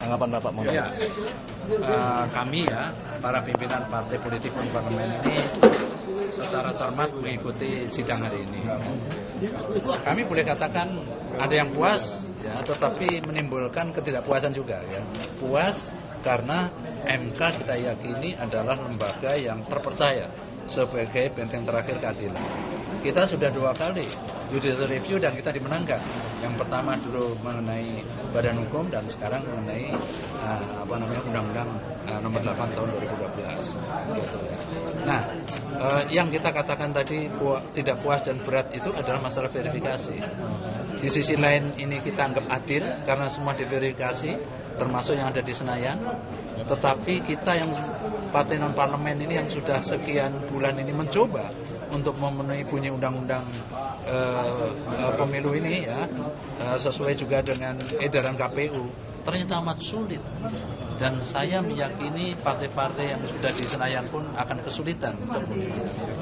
Tanggapan Bapak mau? Ya, kami ya, para pimpinan partai politik di parlemen ini secara cermat mengikuti sidang hari ini. Kami boleh katakan ada yang puas, ya, tetapi menimbulkan ketidakpuasan juga. Ya. Puas karena MK kita yakini adalah lembaga yang terpercaya sebagai benteng terakhir keadilan. Kita sudah 2 kali judicial review dan kita dimenangkan. Yang pertama dulu mengenai badan hukum dan sekarang mengenai Undang-Undang nomor 8 tahun 2012. Gitu ya. Nah, yang kita katakan tadi tidak puas dan berat itu adalah masalah verifikasi. Di sisi lain ini kita anggap adil karena semua diverifikasi, termasuk yang ada di Senayan. Tetapi kita yang partai non parlemen ini yang sudah sekian bulan ini mencoba untuk memenuhi bunyi undang-undang pemilu ini ya, sesuai juga dengan edaran KPU, ternyata amat sulit. Dan saya meyakini partai-partai yang sudah di Senayan pun akan kesulitan untuk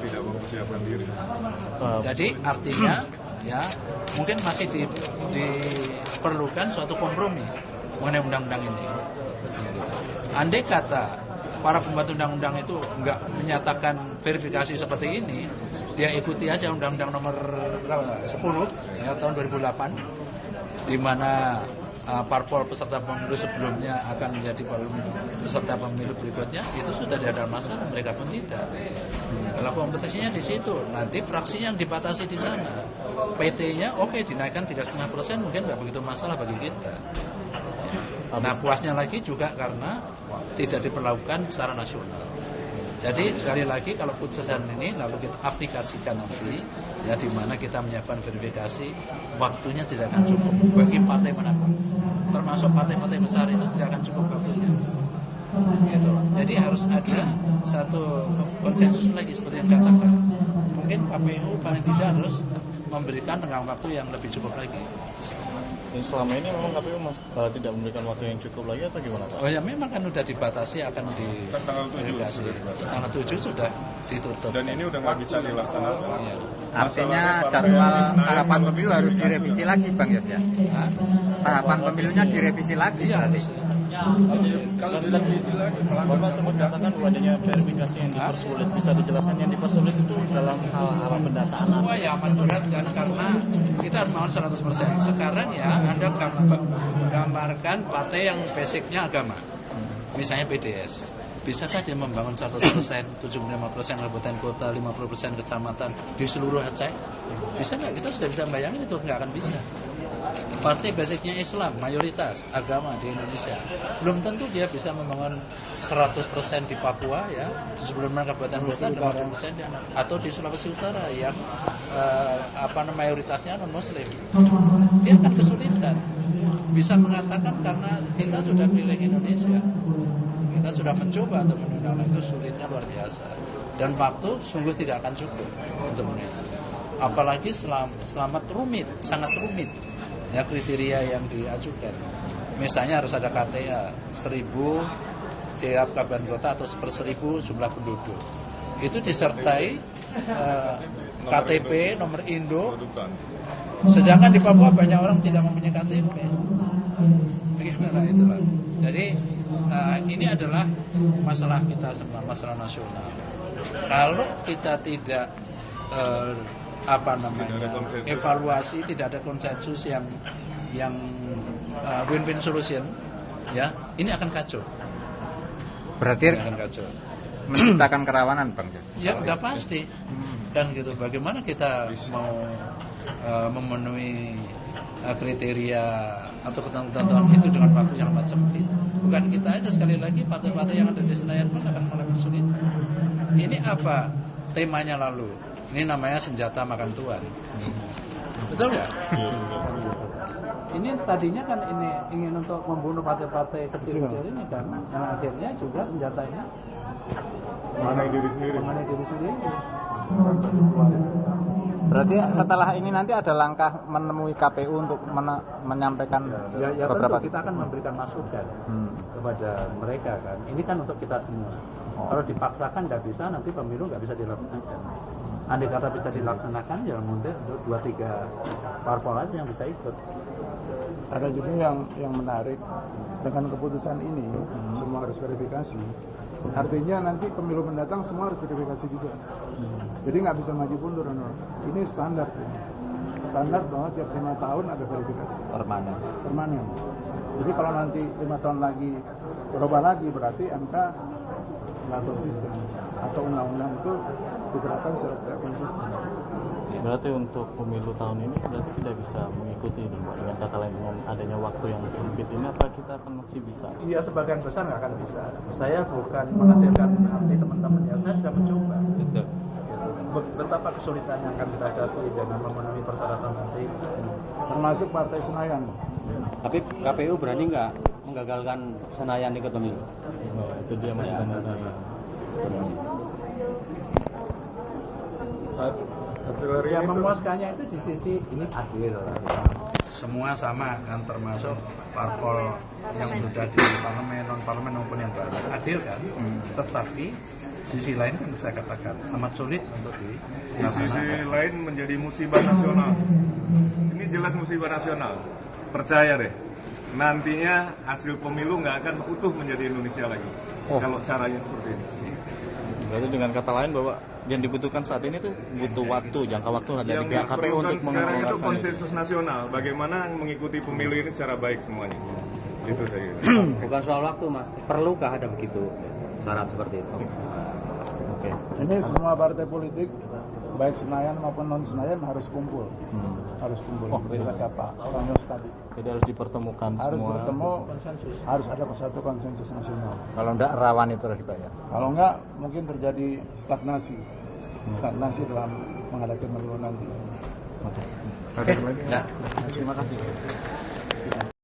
tidak mempersiapkan diri. Jadi artinya ya mungkin masih diperlukan suatu kompromi mengenai undang-undang ini. Andai kata para pembuat undang-undang itu enggak menyatakan verifikasi seperti ini, dia ikuti aja Undang-Undang nomor 10 ya, tahun 2008, di mana parpol peserta pemilu sebelumnya akan menjadi peserta pemilu berikutnya, itu sudah ada masalah, mereka pun tidak. Kalau kompetisinya di situ, nanti fraksinya yang dibatasi di sana, PT-nya oke, dinaikkan 3,5%, mungkin nggak begitu masalah bagi kita. Nah, puasnya lagi juga karena tidak diperlakukan secara nasional. Jadi sekali lagi kalau putusan ini lalu kita aplikasikan nanti, ya di mana kita menyiapkan verifikasi, waktunya tidak akan cukup bagi partai manapun, termasuk partai-partai besar itu tidak akan cukup waktunya. Gitu. Jadi harus ada satu konsensus lagi seperti yang katakan. Mungkin KPU paling tidak harus memberikan tenggang waktu yang lebih cukup lagi. Selama ini memang KPU tidak memberikan waktu yang cukup lagi atau gimana Pak? Oh ya memang kan sudah dibatasi akan diverifikasi. Tanggal 7 sudah ditutup. Dan ini udah nggak bisa dilaksanakan. Ya. Artinya jadwal tahapan pemilu harus direvisi lagi Bang Yos ya? Tahapan pemilunya direvisi lagi Iya, berarti? Kalau direvisi lagi, Bapak sempat katakan adanya verifikasi yang dipersulit. Bisa dijelaskan yang dipersulit itu dalam hal pendataan? Semua ya amat berat dan karena kita harus mohon 100%. Sekarang ya Anda gambarkan partai yang basicnya agama, misalnya PDS. Bisakah dia membangun 100%, 75% kabupaten kota, 50% kecamatan di seluruh Aceh? Bisa nggak? Kita sudah bisa bayangin itu nggak akan bisa. Partai basicnya Islam, mayoritas agama di Indonesia. Belum tentu dia bisa membangun 100% di Papua ya, sebelumnya kabupaten kota 50% di atau di Sulawesi Utara yang mayoritasnya non Muslim. Dia akan kesulitan. Bisa mengatakan karena kita sudah pilih Indonesia. Kita sudah mencoba untuk menunda itu, sulitnya luar biasa. Dan waktu sungguh tidak akan cukup untuk menunda. Apalagi selamat rumit, sangat rumit. Ya kriteria yang diajukan. Misalnya harus ada KTA 1000 tiap kabupaten kota atau 1/1000 jumlah penduduk. Itu disertai KTP nomor Indo. Sedangkan di Papua banyak orang tidak mempunyai KTP. Bagaimana itu Pak? Jadi ini adalah masalah kita semua, masalah nasional. Kalau kita tidak evaluasi, tidak ada konsensus yang win-win solution, ya ini akan kacau. Berarti akan kacau. Menciptakan kerawanan Bang. Ya udah pasti. Kan gitu. Bagaimana kita mau memenuhi kriteria atau ketentuan itu dengan waktu yang amat sempit? Bukan kita aja, sekali lagi partai-partai yang ada di Senayan pun akan mulai kesulitan. Ini apa temanya lalu? Ini namanya senjata makan tuan. Betul nggak? Ini tadinya kan ini ingin untuk membunuh partai-partai kecil-kecil ini kan, yang akhirnya juga senjatanya mengenai diri sendiri. Berarti setelah ini nanti ada langkah menemui KPU untuk menyampaikan beberapa. Tentu kita akan memberikan masukan kepada mereka kan. Ini kan untuk kita semua. Kalau dipaksakan nggak bisa, nanti pemilu nggak bisa dilaksanakan. andai kata bisa dilaksanakan ya mungkin 2-3 parpol aja yang bisa ikut. Ada juga yang menarik dengan keputusan ini semua harus verifikasi. Artinya nanti pemilu mendatang semua harus verifikasi juga. Jadi nggak bisa maju mundur. Ini standar. Standar bahwa tiap 5 tahun ada verifikasi. Permanen. Jadi kalau nanti 5 tahun lagi berubah lagi berarti MK mengatur sistem atau undang-undang itu diterapkan secara tidak konsisten. Berarti untuk pemilu tahun ini berarti tidak bisa mengikuti ini, Pak. Dengan kata lain, dengan adanya waktu yang sempit ini, apa kita akan masih bisa? Iya, sebagian besar nggak akan bisa. Saya bukan mengecilkan hati teman-teman ya, saya sudah mencoba. Betul. Betapa kesulitan yang akan kita hadapi dengan memenuhi persyaratan nanti. Termasuk Partai Senayan. Tapi KPU berani nggak menggagalkan Senayan ikut pemilu? Oh, itu dia Mas. Hasil hari Yang ini tuh memuaskannya itu di sisi ini adil. Semua sama kan, termasuk parpol yang sudah di parlemen, non parlemen maupun yang baru, adil kan. Tetapi sisi lain kan saya katakan amat sulit untuk di dilaksanakan. sisi lain menjadi musibah nasional. Ini jelas musibah nasional. Percaya deh, nantinya hasil pemilu nggak akan utuh menjadi Indonesia lagi. Kalau caranya seperti ini. Berarti dengan kata lain bahwa yang dibutuhkan saat ini tuh butuh waktu, jangka waktu dari Yang pihak KPU diperlukan untuk sekarang itu mengelola konsensus nasional. Bagaimana mengikuti pemilu ini secara baik semuanya. Itu saya. Bukan soal waktu, Mas. Perlukah ada begitu syarat seperti itu? Oke. Ini semua partai politik baik Senayan maupun non Senayan harus kumpul. Harus kumpul. Kata Pak Yos tadi. Jadi harus dipertemukan Harus semua. bertemu, harus ada satu konsensus nasional. Kalau enggak rawan itu harus Pak ya. Kalau enggak mungkin terjadi stagnasi dalam menghadapi pemilu nanti. Oke. Terima kasih.